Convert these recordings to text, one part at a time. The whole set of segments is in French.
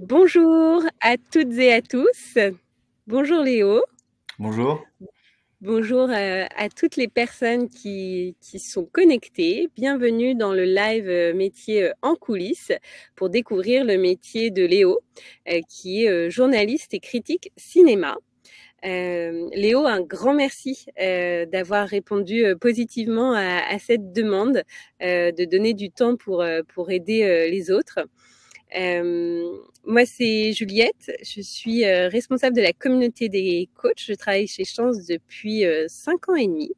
Bonjour à toutes et à tous. Bonjour Léo. Bonjour. Bonjour à toutes les personnes qui sont connectées. Bienvenue dans le live métier en coulisses pour découvrir le métier de Léo, qui est journaliste et critique cinéma. Léo, un grand merci d'avoir répondu positivement à cette demande, de donner du temps pour aider les autres. Moi, c'est Juliette. Je suis responsable de la communauté des coachs. Je travaille chez Chance depuis 5 ans et demi.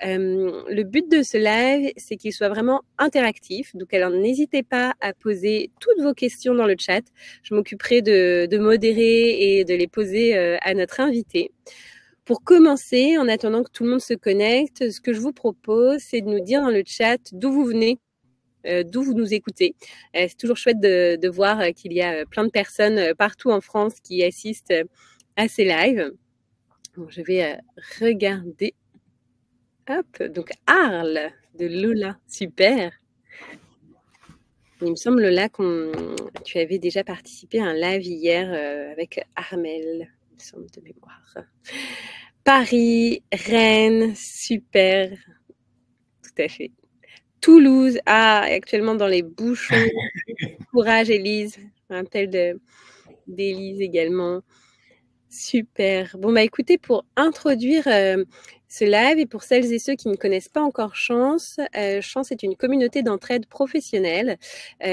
Le but de ce live, c'est qu'il soit vraiment interactif. Donc, alors, n'hésitez pas à poser toutes vos questions dans le chat. Je m'occuperai de modérer et de les poser à notre invité. Pour commencer, en attendant que tout le monde se connecte, ce que je vous propose, c'est de nous dire dans le chat d'où vous venez, d'où vous nous écoutez. C'est toujours chouette de voir qu'il y a plein de personnes partout en France qui assistent à ces lives. Bon, je vais regarder. Hop, donc Arles de Lola, super. Il me semble, Lola, tu avais déjà participé à un live hier avec Armel, il me semble, de mémoire. Paris, Rennes, super, tout à fait. Toulouse, actuellement dans les bouchons. Courage, Élise. Un appel d'Élise également. Super. Bon, bah écoutez, pour introduire ce live et pour celles et ceux qui ne connaissent pas encore Chance, Chance est une communauté d'entraide professionnelle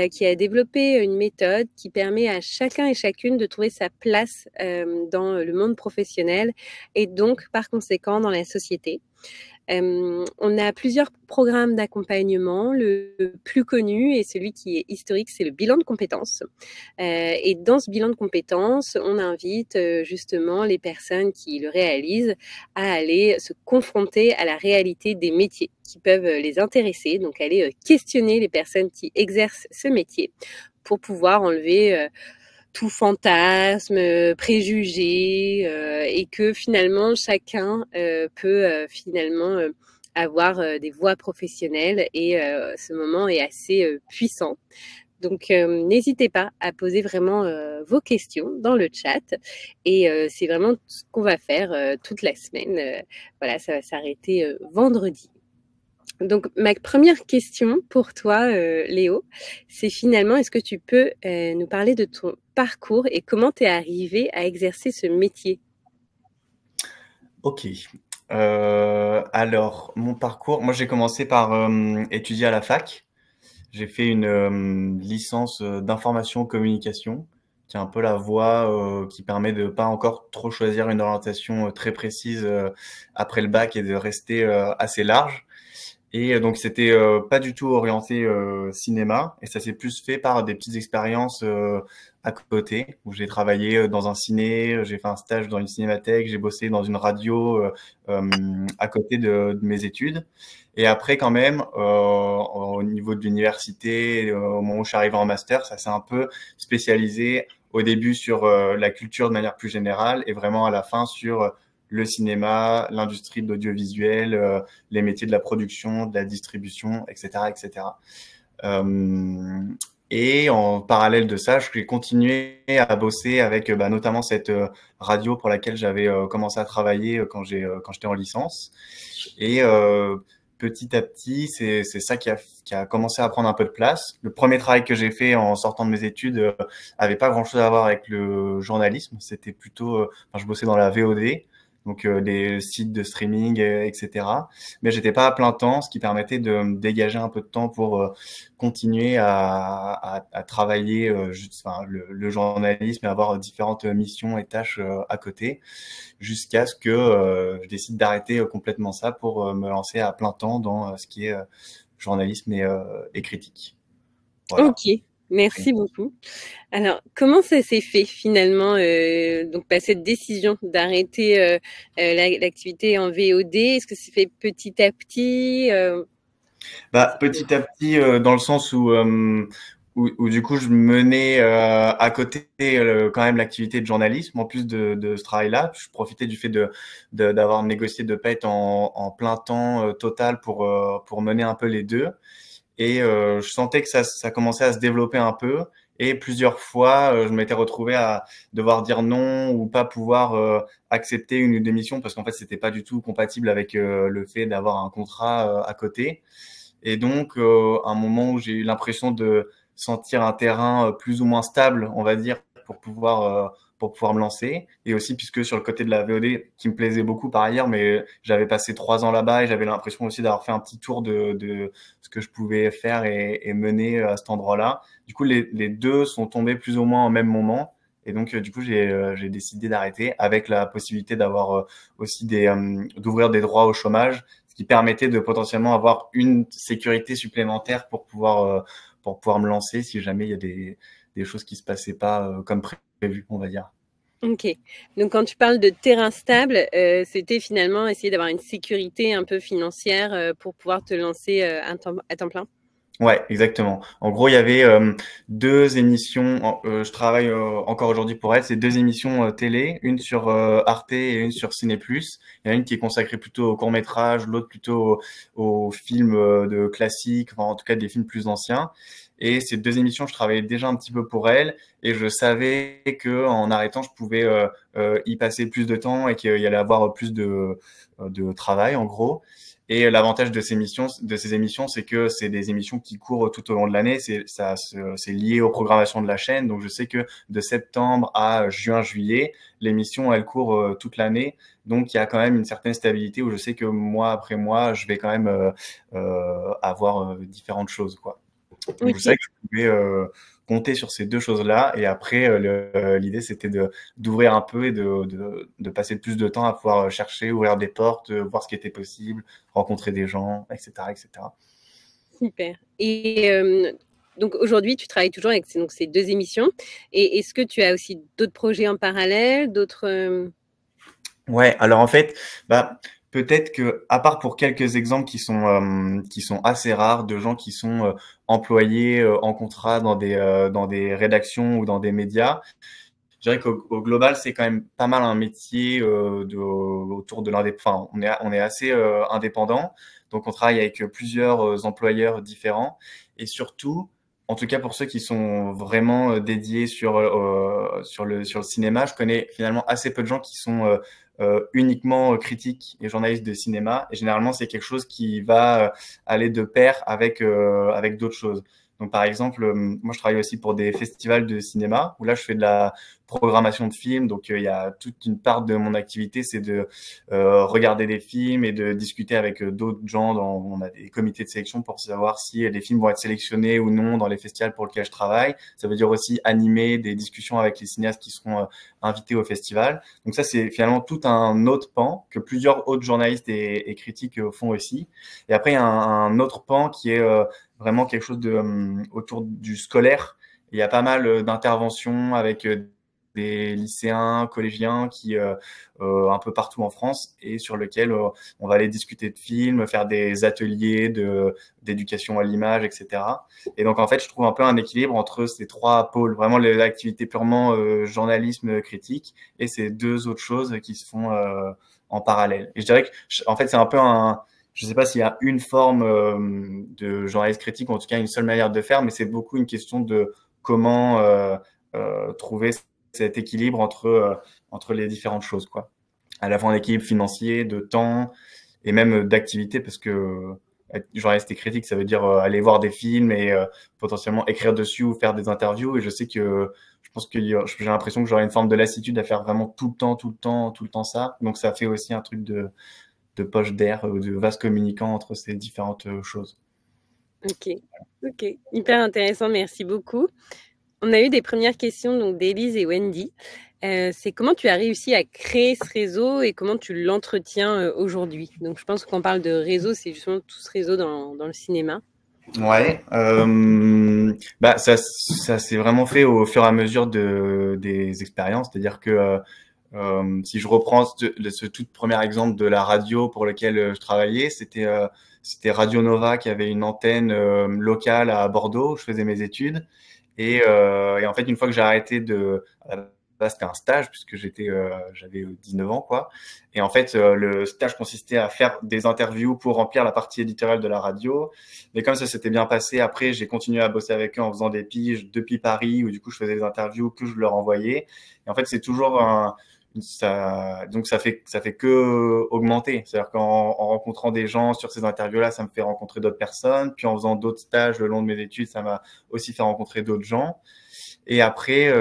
qui a développé une méthode qui permet à chacun et chacune de trouver sa place dans le monde professionnel et donc par conséquent dans la société. On a plusieurs programmes d'accompagnement. Le plus connu et celui qui est historique, c'est le bilan de compétences. Et dans ce bilan de compétences, on invite justement les personnes qui le réalisent à aller se confronter à la réalité des métiers qui peuvent les intéresser, donc aller questionner les personnes qui exercent ce métier pour pouvoir enlever tout fantasme, préjugés, et que finalement chacun peut finalement avoir des voies professionnelles et ce moment est assez puissant. Donc n'hésitez pas à poser vraiment vos questions dans le chat et c'est vraiment ce qu'on va faire toute la semaine. Voilà, ça va s'arrêter vendredi. Donc, ma première question pour toi, Léo, c'est finalement, est-ce que tu peux nous parler de ton parcours et comment tu es arrivé à exercer ce métier? Ok. Alors, mon parcours, moi j'ai commencé par étudier à la fac. J'ai fait une licence d'information communication, qui est un peu la voie qui permet de pas encore trop choisir une orientation très précise après le bac et de rester assez large. Et donc c'était pas du tout orienté cinéma et ça s'est plus fait par des petites expériences à côté où j'ai travaillé dans un ciné, j'ai fait un stage dans une cinémathèque, j'ai bossé dans une radio à côté de mes études. Et après quand même au niveau de l'université, au moment où je suis arrivé en master, ça s'est un peu spécialisé au début sur la culture de manière plus générale et vraiment à la fin sur le cinéma, l'industrie de l'audiovisuel, les métiers de la production, de la distribution, etc., etc. Et en parallèle de ça, je vais continuer à bosser avec notamment cette radio pour laquelle j'avais commencé à travailler quand j'étais en licence. Et petit à petit, c'est ça qui a commencé à prendre un peu de place. Le premier travail que j'ai fait en sortant de mes études avait pas grand-chose à voir avec le journalisme. C'était plutôt, je bossais dans la VOD, donc des sites de streaming, etc. Mais j'étais pas à plein temps, ce qui permettait de me dégager un peu de temps pour continuer à travailler le journalisme et avoir différentes missions et tâches à côté, jusqu'à ce que je décide d'arrêter complètement ça pour me lancer à plein temps dans ce qui est journalisme et critique. Voilà. Ok, merci beaucoup. Alors, comment ça s'est fait finalement, donc cette décision d'arrêter l'activité en VOD? Est-ce que c'est fait petit à petit? Petit à petit, dans le sens où du coup je menais à côté quand même l'activité de journalisme en plus de ce travail-là. Je profitais du fait d'avoir négocié de pas être en plein temps total pour mener un peu les deux. Et je sentais que ça commençait à se développer un peu. Et plusieurs fois, je m'étais retrouvé à devoir dire non ou pas pouvoir accepter une démission parce qu'en fait, c'était pas du tout compatible avec le fait d'avoir un contrat à côté. Et donc, un moment où j'ai eu l'impression de sentir un terrain plus ou moins stable, on va dire, pour pouvoir me lancer. Et aussi, puisque sur le côté de la VOD, qui me plaisait beaucoup par ailleurs, mais j'avais passé 3 ans là-bas et j'avais l'impression aussi d'avoir fait un petit tour de ce que je pouvais faire et mener à cet endroit-là. Du coup, les deux sont tombés plus ou moins au même moment. Et donc, du coup, j'ai décidé d'arrêter avec la possibilité d'avoir aussi d'ouvrir des droits au chômage, ce qui permettait de potentiellement avoir une sécurité supplémentaire pour pouvoir me lancer si jamais il y a des choses qui se passaient pas comme prévu, on va dire. Ok. Donc, quand tu parles de terrain stable, c'était finalement essayer d'avoir une sécurité un peu financière pour pouvoir te lancer à temps plein. Ouais, exactement. En gros, il y avait deux émissions. Je travaille encore aujourd'hui pour elle. C'est deux émissions télé, une sur Arte et une sur Ciné+. Il y en a une qui est consacrée plutôt au court métrage, l'autre plutôt aux films de classiques, enfin, en tout cas des films plus anciens. Et ces deux émissions, je travaillais déjà un petit peu pour elle, et je savais que en arrêtant, je pouvais y passer plus de temps et qu'il y allait avoir plus de travail, en gros. Et l'avantage de ces émissions, c'est que c'est des émissions qui courent tout au long de l'année. C'est lié aux programmations de la chaîne. Donc, je sais que de septembre à juin, juillet, l'émission, elle court toute l'année. Donc, il y a quand même une certaine stabilité où je sais que mois après mois, je vais quand même avoir différentes choses, quoi. Donc, je savais Ok. que je pouvais compter sur ces deux choses-là. Et après, l'idée, c'était d'ouvrir un peu et de passer plus de temps à pouvoir chercher, ouvrir des portes, voir ce qui était possible, rencontrer des gens, etc., etc. Super. Et donc aujourd'hui, tu travailles toujours avec ces deux émissions. Et est-ce que tu as aussi d'autres projets en parallèle, d'autres Ouais, alors en fait, bah, peut-être que, à part pour quelques exemples qui sont assez rares de gens qui sont employés en contrat dans des rédactions ou dans des médias, je dirais qu'au global, c'est quand même pas mal un métier autour de l'indépendant. Enfin, on est assez indépendant, donc on travaille avec plusieurs employeurs différents. Et surtout, en tout cas pour ceux qui sont vraiment dédiés sur le cinéma, je connais finalement assez peu de gens qui sont uniquement critiques et journalistes de cinéma. Et généralement, c'est quelque chose qui va aller de pair avec d'autres choses. Donc, par exemple, moi, je travaille aussi pour des festivals de cinéma où là, je fais de la programmation de films. Donc, il y a toute une part de mon activité, c'est de regarder des films et de discuter avec d'autres gens. On a des comités de sélection pour savoir si les films vont être sélectionnés ou non dans les festivals pour lesquels je travaille. Ça veut dire aussi animer des discussions avec les cinéastes qui seront invités au festival. Donc ça, c'est finalement tout un autre pan que plusieurs autres journalistes et critiques font aussi. Et après, il y a un autre pan qui est vraiment quelque chose autour du scolaire. Il y a pas mal d'interventions avec des lycéens, collégiens un peu partout en France et sur lequel on va aller discuter de films, faire des ateliers d'éducation à l'image, etc. Et donc en fait, je trouve un peu un équilibre entre ces trois pôles, vraiment l'activité purement journalisme critique et ces deux autres choses qui se font en parallèle. Et je dirais que en fait, c'est un peu je ne sais pas s'il y a une forme de journalisme critique, ou en tout cas une seule manière de faire, mais c'est beaucoup une question de comment trouver cet équilibre entre les différentes choses, quoi. À la fois un équilibre financier, de temps et même d'activité, parce que être journaliste et critique, ça veut dire aller voir des films et potentiellement écrire dessus ou faire des interviews. Et je sais que je pense que j'ai l'impression que j'aurai une forme de lassitude à faire vraiment tout le temps, tout le temps, tout le temps ça. Donc ça fait aussi un truc de poche d'air, de vase communicant entre ces différentes choses. Ok, ok, hyper intéressant, merci beaucoup. On a eu des premières questions donc d'Élise et Wendy. C'est comment tu as réussi à créer ce réseau et comment tu l'entretiens aujourd'hui. Donc je pense qu'on parle de réseau, c'est justement tout ce réseau dans le cinéma. Ouais, bah ça s'est vraiment fait au fur et à mesure des expériences. C'est-à-dire que si je reprends ce tout premier exemple de la radio pour lequel je travaillais, c'était Radio Nova qui avait une antenne locale à Bordeaux où je faisais mes études. Et en fait, une fois que j'ai arrêté base, c'était un stage puisque j'avais 19 ans, quoi. Et en fait, le stage consistait à faire des interviews pour remplir la partie éditoriale de la radio. Mais comme ça s'était bien passé, après, j'ai continué à bosser avec eux en faisant des piges depuis Paris, où du coup, je faisais des interviews que je leur envoyais. Et en fait, c'est toujours donc ça fait que augmenter. C'est-à-dire qu'en rencontrant des gens sur ces interviews-là, ça me fait rencontrer d'autres personnes. Puis en faisant d'autres stages le long de mes études, ça m'a aussi fait rencontrer d'autres gens. Et après,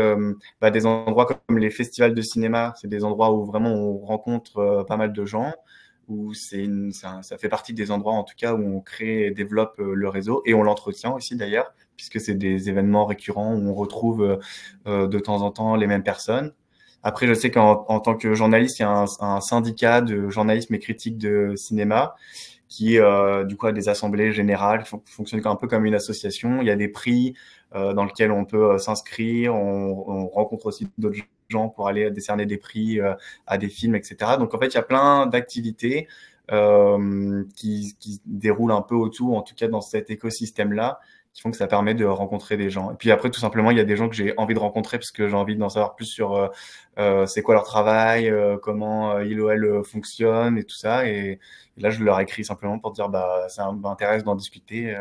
des endroits comme les festivals de cinéma, c'est des endroits où vraiment on rencontre pas mal de gens, où ça fait partie des endroits en tout cas où on crée et développe le réseau et on l'entretient aussi d'ailleurs, puisque c'est des événements récurrents où on retrouve de temps en temps les mêmes personnes. Après, je sais qu'en tant que journaliste, il y a un syndicat de journalisme et critique de cinéma qui du coup a des assemblées générales, fonctionne un peu comme une association. Il y a des prix dans lesquels on peut s'inscrire. On rencontre aussi d'autres gens pour aller décerner des prix à des films, etc. Donc en fait, il y a plein d'activités qui se déroulent un peu autour, en tout cas dans cet écosystème-là, qui font que ça permet de rencontrer des gens. Et puis après, tout simplement, il y a des gens que j'ai envie de rencontrer parce que j'ai envie d'en savoir plus sur c'est quoi leur travail, comment il ou elle fonctionne et tout ça. Et là, je leur écris simplement pour dire, ça m'intéresse d'en discuter.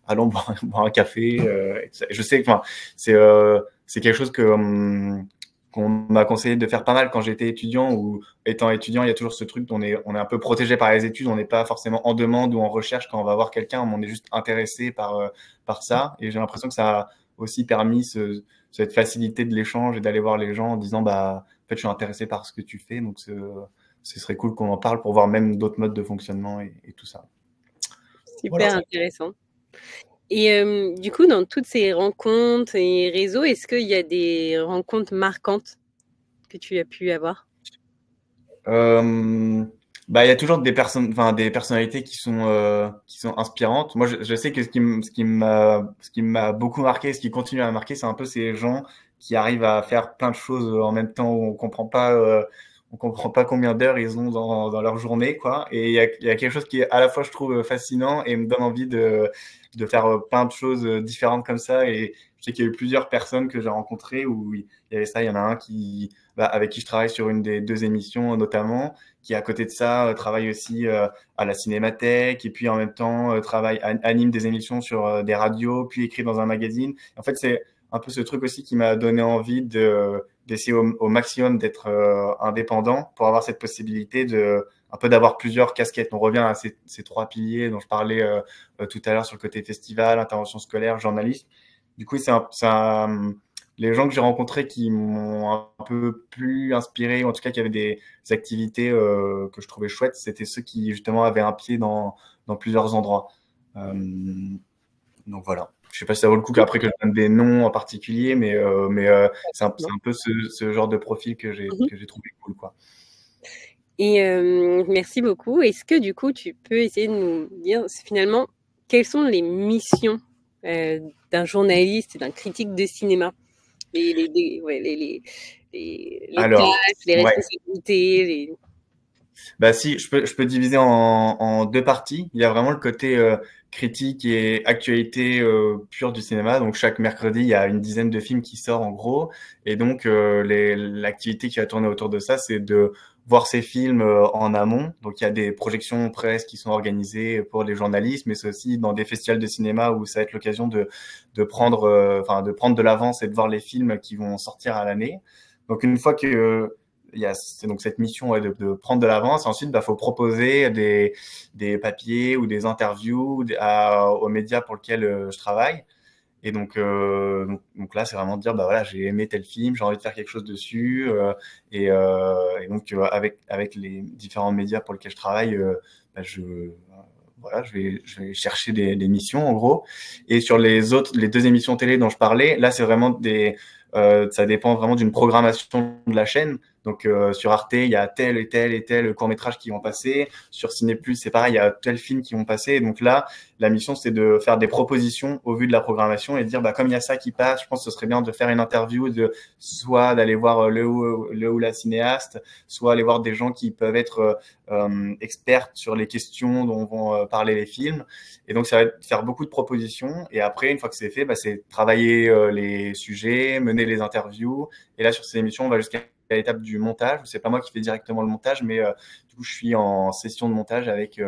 Allons boire un café. Et tout ça. Et je sais que, enfin, c'est quelque chose qu'on m'a conseillé de faire pas mal quand j'étais étudiant, ou étant étudiant, il y a toujours ce truc on est un peu protégé par les études, on n'est pas forcément en demande ou en recherche quand on va voir quelqu'un, on est juste intéressé par ça. Et j'ai l'impression que ça a aussi permis cette facilité de l'échange et d'aller voir les gens en disant, en fait, je suis intéressé par ce que tu fais, donc ce serait cool qu'on en parle pour voir même d'autres modes de fonctionnement et tout ça. Super intéressant. Et du coup, dans toutes ces rencontres et réseaux, est-ce qu'il y a des rencontres marquantes que tu as pu avoir? Il y a toujours des personnalités qui sont inspirantes. Moi, je sais que ce qui m'a beaucoup marqué, ce qui continue à marquer, c'est un peu ces gens qui arrivent à faire plein de choses en même temps, où on comprend pas combien d'heures ils ont dans leur journée, quoi. Et il y a quelque chose qui est à la fois, je trouve, fascinant et me donne envie de faire plein de choses différentes comme ça. Et je sais qu'il y a eu plusieurs personnes que j'ai rencontrées où il y avait ça. Il y en a un avec qui je travaille sur une des 2 émissions notamment, qui à côté de ça travaille aussi à la Cinémathèque, et puis en même temps anime des émissions sur des radios, puis écrit dans un magazine. En fait, c'est un peu ce truc aussi qui m'a donné envie d'essayer au maximum d'être indépendant pour avoir cette possibilité un peu d'avoir plusieurs casquettes. On revient à ces 3 piliers dont je parlais tout à l'heure sur le côté festival, intervention scolaire, journalisme. Du coup, les gens que j'ai rencontrés qui m'ont un peu plus inspiré, ou en tout cas qui avaient des activités que je trouvais chouettes, c'était ceux qui justement avaient un pied dans plusieurs endroits. Donc voilà. Je sais pas si ça vaut le coup qu'après que je donne des noms en particulier, mais c'est un peu ce genre de profil que j'ai trouvé cool, quoi. Et merci beaucoup. Est-ce que du coup, tu peux essayer de nous dire finalement quelles sont les missions d'un journaliste et d'un critique de cinéma? Les tâches, les responsabilités. Si, je peux diviser en 2 parties. Il y a vraiment le côté critique et actualité pure du cinéma. Donc chaque mercredi, il y a une dizaine de films qui sortent en gros. Et donc l'activité qui va tourner autour de ça, c'est de voir ces films en amont. Donc il y a des projections presse qui sont organisées pour les journalistes, mais c'est aussi dans des festivals de cinéma où ça va être l'occasion de prendre de l'avance et de voir les films qui vont sortir à l'année. Donc une fois que c'est donc cette mission de prendre de l'avance. Ensuite, faut proposer des papiers ou des interviews aux médias pour lesquels je travaille. Et donc là, c'est vraiment de dire, voilà, j'ai aimé tel film, j'ai envie de faire quelque chose dessus. Et donc, avec les différents médias pour lesquels je travaille, je vais chercher des missions, en gros. Et sur les 2 émissions télé dont je parlais, là, c'est vraiment ça dépend vraiment d'une programmation de la chaîne. Donc sur Arte, il y a tel et tel et tel court-métrage qui vont passer. Sur Ciné+, c'est pareil, il y a tel film qui vont passer. Et donc là, la mission, c'est de faire des propositions au vu de la programmation et de dire, bah, comme il y a ça qui passe, je pense que ce serait bien de faire une interview, soit d'aller voir le ou la cinéaste, soit aller voir des gens qui peuvent être experts sur les questions dont vont parler les films. Et donc, ça va être faire beaucoup de propositions. Et après, une fois que c'est fait, bah, c'est travailler les sujets, mener les interviews. Et là, sur ces émissions, on va jusqu'à l'étape du montage. C'est pas moi qui fais directement le montage, mais du coup, je suis en session de montage avec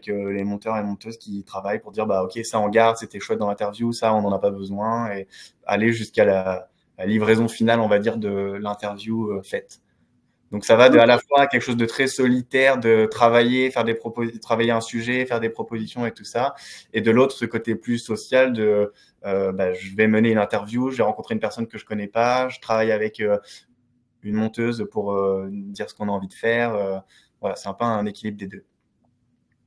les monteurs et monteuses qui travaillent pour dire, bah, ok, ça on garde, c'était chouette dans l'interview, ça on n'en a pas besoin, et aller jusqu'à la livraison finale, on va dire, de l'interview faite. Donc ça va à la fois quelque chose de très solitaire, de travailler, travailler un sujet, faire des propositions et tout ça, et de l'autre ce côté plus social de bah, je vais mener une interview, je vais rencontrer une personne que je connais pas, je travaille avec une monteuse pour dire ce qu'on a envie de faire. Voilà, c'est un peu un équilibre des deux.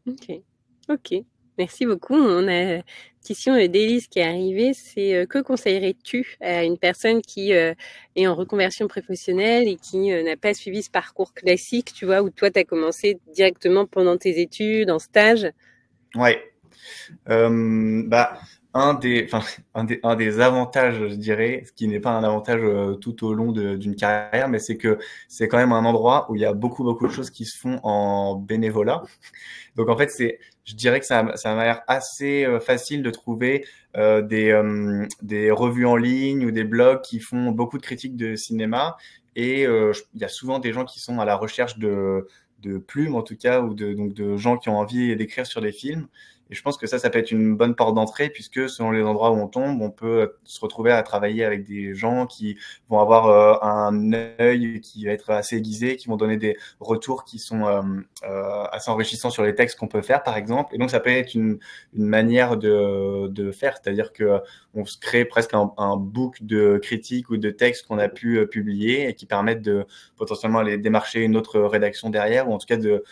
Ok, ok. Merci beaucoup. On a une question d'Élise qui est arrivée. C'est que conseillerais-tu à une personne qui est en reconversion professionnelle et qui n'a pas suivi ce parcours classique, tu vois, où toi, tu as commencé directement pendant tes études, en stage? Ouais. Bah, un des avantages, je dirais, ce qui n'est pas un avantage tout au long d'une carrière, mais c'est que c'est quand même un endroit où il y a beaucoup, beaucoup de choses qui se font en bénévolat. Donc en fait, je dirais que ça m'a l'air assez facile de trouver des revues en ligne ou des blogs qui font beaucoup de critiques de cinéma. Et il y a souvent des gens qui sont à la recherche de plumes, en tout cas, ou donc de gens qui ont envie d'écrire sur des films. Et je pense que ça peut être une bonne porte d'entrée, puisque selon les endroits où on tombe, on peut se retrouver à travailler avec des gens qui vont avoir un œil qui va être assez aiguisé, qui vont donner des retours qui sont assez enrichissants sur les textes qu'on peut faire, par exemple. Et donc, ça peut être une manière de faire, c'est-à-dire que on se crée presque un book de critiques ou de textes qu'on a pu publier et qui permettent de potentiellement aller démarcher une autre rédaction derrière, ou en tout cas de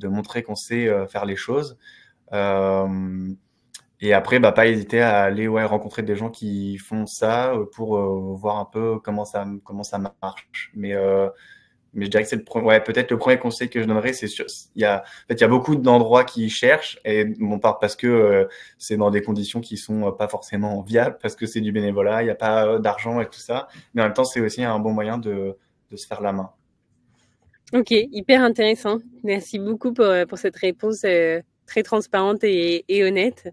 montrer qu'on sait faire les choses. Et après, bah, pas hésiter à aller rencontrer des gens qui font ça pour voir un peu comment ça marche. Mais je dirais que c'est peut-être le premier conseil que je donnerais, c'est sûr. Il y a beaucoup d'endroits qui cherchent, et bon, part parce que c'est dans des conditions qui sont pas forcément viables, parce que c'est du bénévolat, il n'y a pas d'argent et tout ça. Mais en même temps, c'est aussi un bon moyen de se faire la main. Ok, hyper intéressant. Merci beaucoup pour cette réponse très transparente et honnête.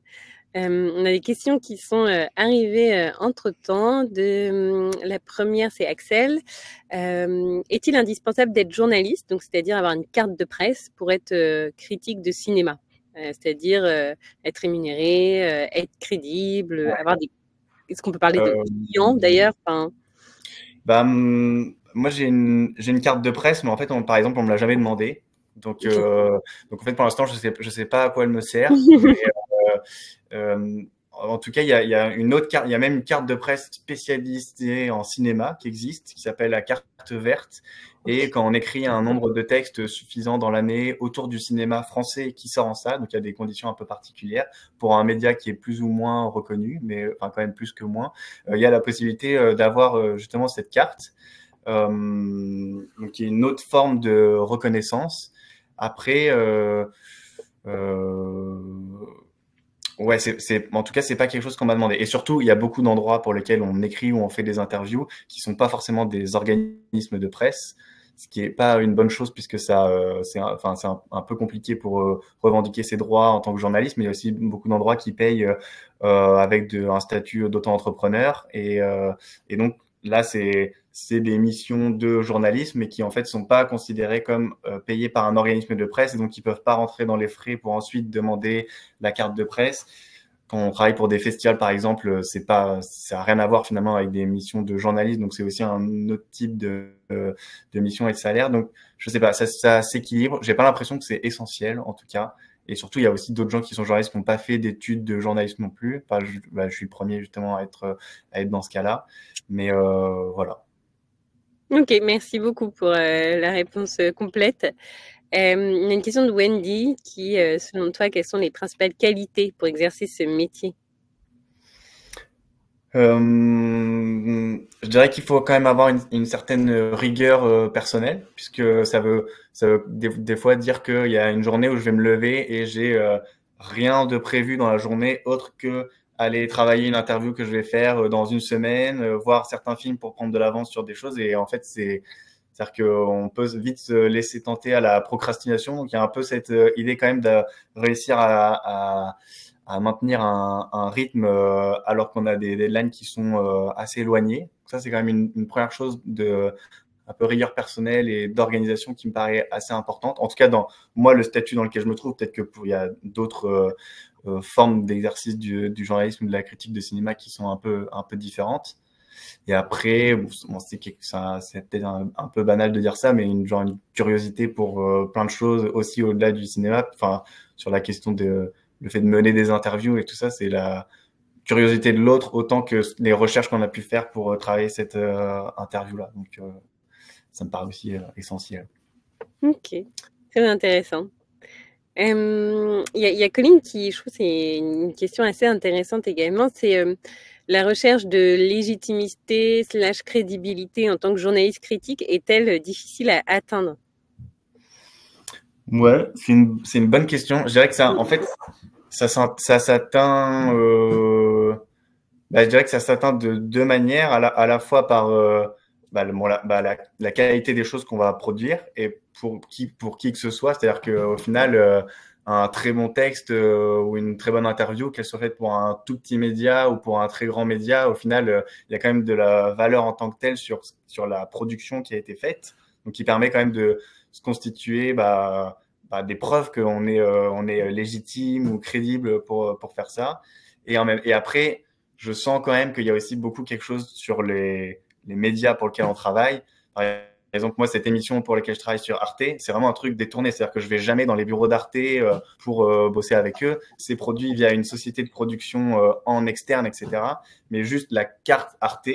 On a des questions qui sont arrivées entre-temps. La première, c'est Axel. Est-il indispensable d'être journaliste, donc c'est-à-dire avoir une carte de presse pour être critique de cinéma, c'est-à-dire être rémunéré, être crédible, avoir des... Est-ce qu'on peut parler de clients d'ailleurs? Enfin... Bah, moi, j'ai une carte de presse, mais en fait, par exemple, on me l'a jamais demandé. Donc en fait, pour l'instant, je sais pas à quoi elle me sert. Mais, en tout cas, il y a une autre carte, il y a même une carte de presse spécialisée en cinéma qui existe, qui s'appelle la carte verte. Et quand on écrit un nombre de textes suffisant dans l'année autour du cinéma français qui sort en salle, donc il y a des conditions un peu particulières pour un média qui est plus ou moins reconnu, mais enfin quand même plus que moins, il y a la possibilité d'avoir justement cette carte. Donc il y a une autre forme de reconnaissance. Après, ouais, en tout cas, c'est pas quelque chose qu'on m'a demandé. Et surtout, il y a beaucoup d'endroits pour lesquels on écrit ou on fait des interviews qui sont pas forcément des organismes de presse, ce qui est pas une bonne chose puisque c'est un peu compliqué pour revendiquer ses droits en tant que journaliste, mais il y a aussi beaucoup d'endroits qui payent avec un statut d'auto-entrepreneur. Et donc, là, c'est des missions de journalisme, mais qui en fait sont pas considérées comme payées par un organisme de presse, et donc ils peuvent pas rentrer dans les frais pour ensuite demander la carte de presse. Quand on travaille pour des festivals, par exemple, ça a rien à voir finalement avec des missions de journalisme, donc c'est aussi un autre type de mission et de salaire. Donc je sais pas, ça s'équilibre. J'ai pas l'impression que c'est essentiel, en tout cas. Et surtout, il y a aussi d'autres gens qui sont journalistes qui n'ont pas fait d'études de journalisme non plus. Enfin, je suis le premier justement à être dans ce cas-là. Mais voilà. Ok, merci beaucoup pour la réponse complète. Il y a une question de Wendy qui, selon toi, quelles sont les principales qualités pour exercer ce métier? Je dirais qu'il faut quand même avoir une certaine rigueur personnelle, puisque ça veut des fois dire qu'il y a une journée où je vais me lever et j'ai rien de prévu dans la journée autre que aller travailler une interview que je vais faire dans une semaine, voir certains films pour prendre de l'avance sur des choses. Et en fait, c'est-à-dire qu'on peut vite se laisser tenter à la procrastination. Donc, il y a un peu cette idée quand même de réussir à maintenir un rythme alors qu'on a des deadlines qui sont assez éloignés. Ça, c'est quand même une première chose de un peu rigueur personnelle et d'organisation qui me paraît assez importante. En tout cas, dans moi, le statut dans lequel je me trouve, peut-être que il y a d'autres formes d'exercice du journalisme ou de la critique de cinéma qui sont un peu différentes. Et après, bon, c'est peut-être un peu banal de dire ça, mais une curiosité pour plein de choses aussi au-delà du cinéma. Enfin, sur la question de le fait de mener des interviews et tout ça, c'est la curiosité de l'autre autant que les recherches qu'on a pu faire pour travailler cette interview-là. Donc, ça me paraît aussi essentiel. Ok, très intéressant. Il y a Colline qui, je trouve, c'est une question assez intéressante également. C'est la recherche de légitimité / crédibilité en tant que journaliste critique est-elle difficile à atteindre? Ouais, c'est une bonne question. Je dirais que ça, en fait, ça s'atteint. Je dirais que ça s'atteint de deux manières, à la fois par la qualité des choses qu'on va produire et pour qui que ce soit. C'est-à-dire qu'au final, un très bon texte ou une très bonne interview, qu'elle soit faite pour un tout petit média ou pour un très grand média, au final, il y a quand même de la valeur en tant que telle sur la production qui a été faite. Donc, qui permet quand même de se constituer des preuves on est légitime ou crédible pour faire ça. Et après, je sens quand même qu'il y a aussi beaucoup quelque chose sur les médias pour lesquels on travaille. Par exemple, moi, cette émission pour laquelle je travaille sur Arte, c'est vraiment un truc détourné. C'est-à-dire que je vais jamais dans les bureaux d'Arte pour bosser avec eux. C'est produit via une société de production en externe, etc. Mais juste la carte Arte,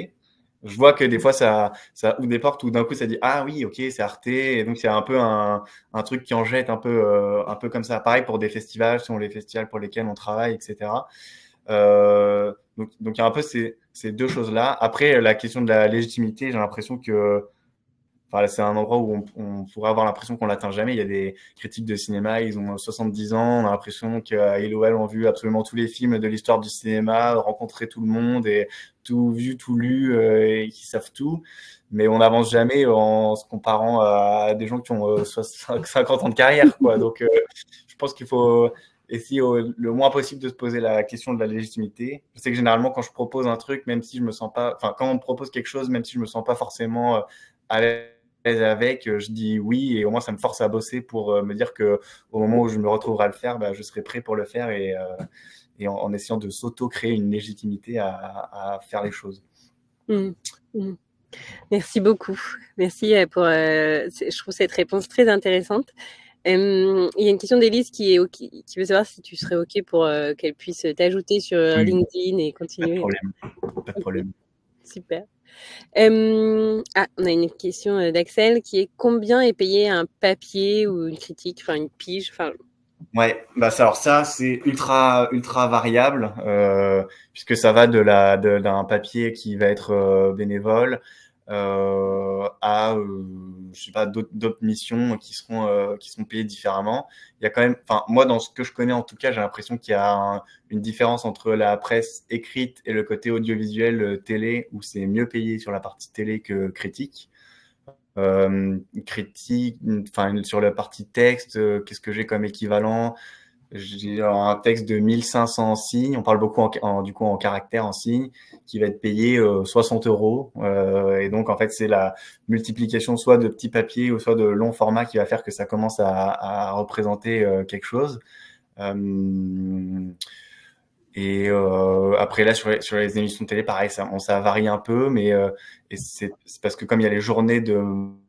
je vois que des fois, ça ouvre des portes où d'un coup, ça dit ah oui, ok, c'est Arte. Et donc, c'est un peu un truc qui en jette un peu comme ça. Pareil pour des festivals, selon les festivals pour lesquels on travaille, etc. Donc il y a un peu ces deux choses-là. Après, la question de la légitimité, j'ai l'impression que c'est un endroit où on pourrait avoir l'impression qu'on l'atteint jamais. Il y a des critiques de cinéma, ils ont 70 ans, on a l'impression qu'ils ou elles ont vu absolument tous les films de l'histoire du cinéma, rencontré tout le monde et tout vu, tout lu, et qui savent tout. Mais on n'avance jamais en se comparant à des gens qui ont 50 ans de carrière, quoi. Donc, je pense qu'il faut essayer le moins possible de se poser la question de la légitimité. Je sais que généralement, quand je propose un truc, même si je me sens pas, enfin, quand on me propose quelque chose, même si je me sens pas forcément à l'aise avec, je dis oui et au moins ça me force à bosser pour me dire que au moment où je me retrouverai à le faire, je serai prêt pour le faire et en essayant de s'auto-créer une légitimité à faire les choses. Mmh. Mmh. Merci beaucoup. Merci pour, je trouve cette réponse très intéressante. Il y a une question d'Élise qui veut savoir si tu serais OK pour qu'elle puisse t'ajouter sur Oui, LinkedIn et pas de continuer. problème. Pas de problème. Super. On a une question d'Axel qui est combien est payé un papier ou une critique, enfin une pige, enfin. Ouais, alors ça c'est ultra variable puisque ça va d'un papier qui va être bénévole à je sais pas d'autres missions qui seront payées différemment. Il y a quand même, enfin moi dans ce que je connais en tout cas, j'ai l'impression qu'il y a une différence entre la presse écrite et le côté audiovisuel télé où c'est mieux payé sur la partie télé que critique. Critique, enfin sur la partie texte, qu'est-ce que j'ai comme équivalent? J'ai un texte de 1500 signes, on parle beaucoup du coup en caractères en signes, qui va être payé 60 euros. Et donc en fait c'est la multiplication soit de petits papiers ou soit de longs formats qui va faire que ça commence à représenter quelque chose. Et après là sur les émissions de télé, pareil, ça varie un peu, mais et c'est parce que comme il y a les journées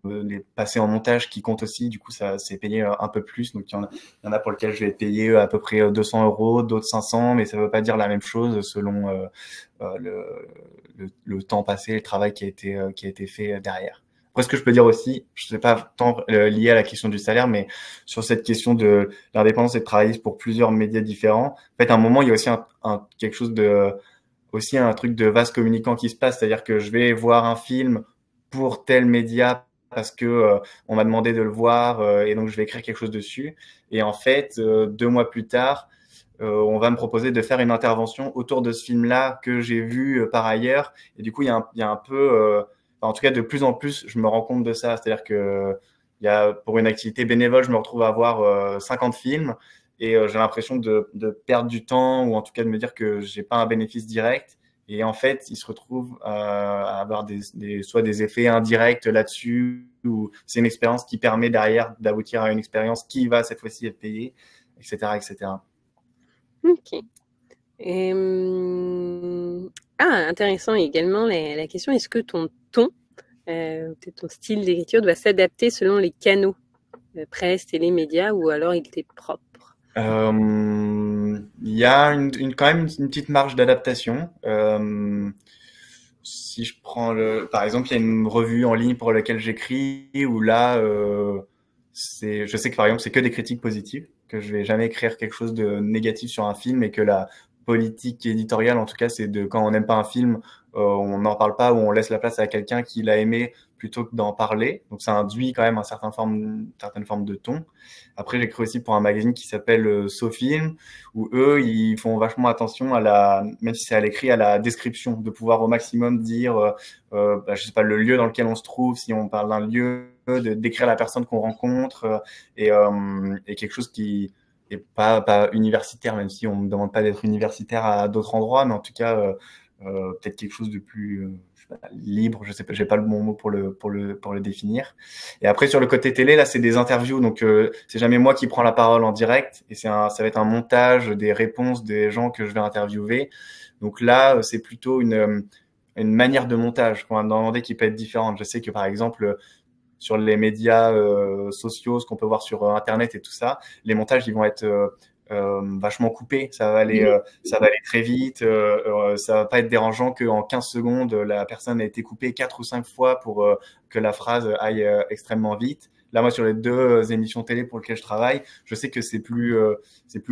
les passées en montage qui comptent aussi, du coup ça c'est payé un peu plus. Donc il y en a pour lesquels je vais être payé à peu près 200 euros, d'autres 500, mais ça veut pas dire la même chose selon le temps passé, le travail qui a été fait derrière. Après, ce que je peux dire aussi, je sais pas tant lié à la question du salaire, mais sur cette question de l'indépendance et de travailler pour plusieurs médias différents. En fait, à un moment, il y a aussi quelque chose de aussi un truc de vase communicant qui se passe, c'est-à-dire que je vais voir un film pour tel média parce que on m'a demandé de le voir et donc je vais écrire quelque chose dessus. Et en fait, 2 mois plus tard, on va me proposer de faire une intervention autour de ce film-là que j'ai vu par ailleurs. Et du coup, il y a un peu, en tout cas, de plus en plus, je me rends compte de ça. C'est-à-dire que pour une activité bénévole, je me retrouve à voir 50 films et j'ai l'impression de perdre du temps ou en tout cas de me dire que j'ai pas un bénéfice direct. Et en fait, ils se retrouvent à avoir soit des effets indirects là-dessus, ou c'est une expérience qui permet derrière d'aboutir à une expérience qui va cette fois-ci être payée, etc., etc. Ok. Intéressant également la question, est-ce que ton ton, peut-être ton style d'écriture doit s'adapter selon les canaux, presse, télé, médias, ou alors il t'est propre? Il y a quand même une petite marge d'adaptation. Si je prends par exemple, il y a une revue en ligne pour laquelle j'écris où là, je sais que par exemple, c'est que des critiques positives, que je vais jamais écrire quelque chose de négatif sur un film et que la politique éditoriale, en tout cas, c'est de quand on n'aime pas un film, on n'en parle pas ou on laisse la place à quelqu'un qui l'a aimé plutôt que d'en parler. Donc ça induit quand même une certaine forme de ton. Après, j'écris aussi pour un magazine qui s'appelle SoFilm, où eux, ils font vachement attention même si c'est à l'écrit, à la description, de pouvoir au maximum dire, je sais pas, le lieu dans lequel on se trouve, si on parle d'un lieu, de décrire la personne qu'on rencontre, et quelque chose qui est pas universitaire, même si on me demande pas d'être universitaire à d'autres endroits, mais en tout cas, peut-être quelque chose de plus je sais pas, libre, je sais pas, j'ai pas le bon mot pour le définir. Et après sur le côté télé, là c'est des interviews, donc c'est jamais moi qui prends la parole en direct, et ça va être un montage des réponses des gens que je vais interviewer. Donc là c'est plutôt une manière de montage qu'on va me demander qui peut être différente. Je sais que par exemple sur les médias sociaux, ce qu'on peut voir sur Internet et tout ça, les montages ils vont être vachement coupés. Ça va aller très vite. Ça va pas être dérangeant qu'en 15 secondes, la personne a été coupée 4 ou 5 fois pour que la phrase aille extrêmement vite. Là, moi, sur les 2 émissions télé pour lesquelles je travaille, je sais que c'est plus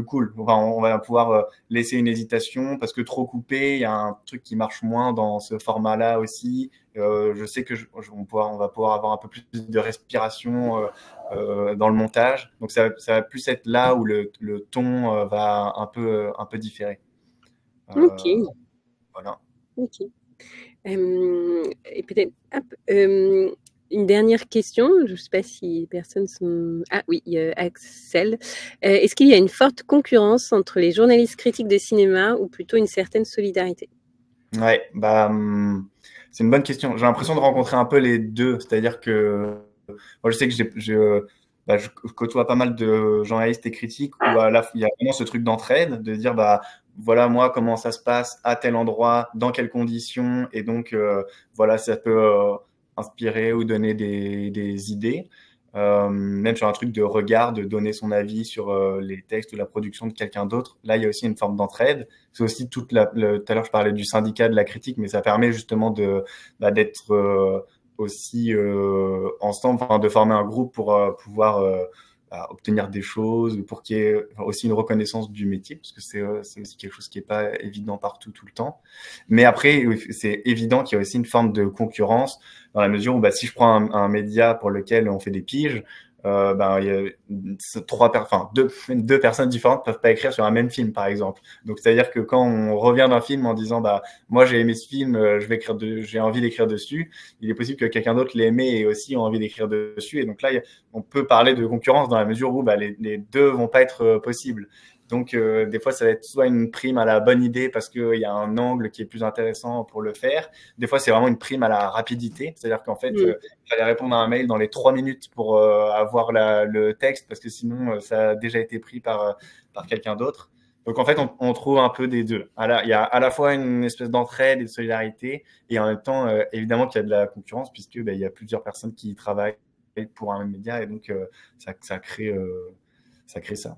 cool. Enfin, on va pouvoir laisser une hésitation parce que trop coupé, il y a un truc qui marche moins dans ce format-là aussi. Je sais que on va pouvoir avoir un peu plus de respiration dans le montage. Donc ça va plus être là où le ton va un peu différer. Ok, Voilà. ok. Et peut-être, hop, une dernière question. Je ne sais pas si les personnes sont. Ah oui, Axel. Est-ce qu'il y a une forte concurrence entre les journalistes critiques de cinéma ou plutôt une certaine solidarité? Ouais, c'est une bonne question. J'ai l'impression de rencontrer un peu les deux. C'est-à-dire que moi, je sais que je côtoie pas mal de journalistes et critiques où il y a vraiment ce truc d'entraide, de dire voilà moi comment ça se passe à tel endroit, dans quelles conditions, et donc voilà ça peut inspirer ou donner des idées. Même sur un truc de regard, de donner son avis sur les textes ou la production de quelqu'un d'autre. Là, il y a aussi une forme d'entraide. C'est aussi tout à l'heure, je parlais du syndicat de la critique, mais ça permet justement d'être aussi ensemble, enfin, de former un groupe pour pouvoir obtenir des choses, pour qu'il y ait aussi une reconnaissance du métier, parce que c'est aussi quelque chose qui est pas évident partout tout le temps. Mais après, c'est évident qu'il y a aussi une forme de concurrence dans la mesure où si je prends un média pour lequel on fait des piges, il y a deux personnes différentes peuvent pas écrire sur un même film, par exemple. Donc, c'est-à-dire que quand on revient d'un film en disant, moi, j'ai aimé ce film, j'ai envie d'écrire dessus, il est possible que quelqu'un d'autre l'ait aimé et aussi a envie d'écrire dessus. Et donc là, on peut parler de concurrence dans la mesure où les deux vont pas être possibles. Donc, des fois, ça va être soit une prime à la bonne idée parce qu'il y a un angle qui est plus intéressant pour le faire. Des fois, c'est vraiment une prime à la rapidité. C'est-à-dire qu'en fait, il fallait répondre à un mail dans les 3 minutes pour avoir le texte parce que sinon, ça a déjà été pris par quelqu'un d'autre. Donc, en fait, on trouve un peu des deux. Il y a à la fois une espèce d'entraide et de solidarité et en même temps, évidemment qu'il y a de la concurrence puisque il y a plusieurs personnes qui travaillent pour un même média et donc ça crée ça.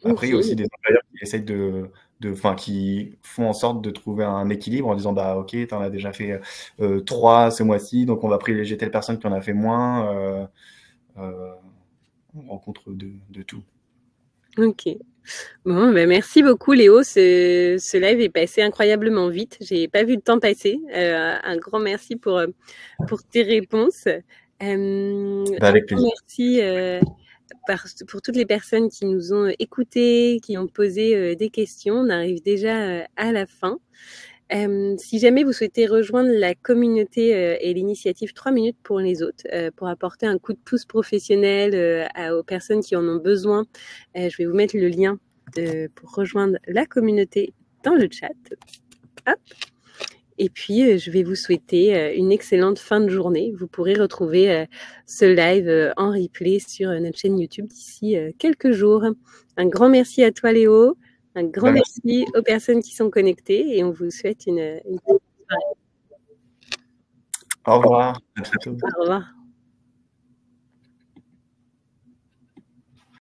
Après, il y a aussi des employeurs qui essayent qui font en sorte de trouver un équilibre en disant, ok, tu en as déjà fait 3 ce mois-ci, donc on va privilégier telle personne qui en a fait moins. On rencontre de tout. Ok, Bon, ben merci beaucoup Léo. Ce live est passé incroyablement vite. J'ai pas vu le temps passer. Un grand merci pour tes réponses. Un Avec grand plaisir. merci pour toutes les personnes qui nous ont écoutés, qui ont posé des questions. On arrive déjà à la fin. Si jamais vous souhaitez rejoindre la communauté et l'initiative 3 minutes pour les autres, pour apporter un coup de pouce professionnel aux personnes qui en ont besoin, je vais vous mettre le lien pour rejoindre la communauté dans le chat. Hop. Et puis, je vais vous souhaiter une excellente fin de journée. Vous pourrez retrouver ce live en replay sur notre chaîne YouTube d'ici quelques jours. Un grand merci à toi, Léo. Un grand merci aux personnes qui sont connectées et on vous souhaite une bonne soirée. Au revoir. À très tôt. Au revoir.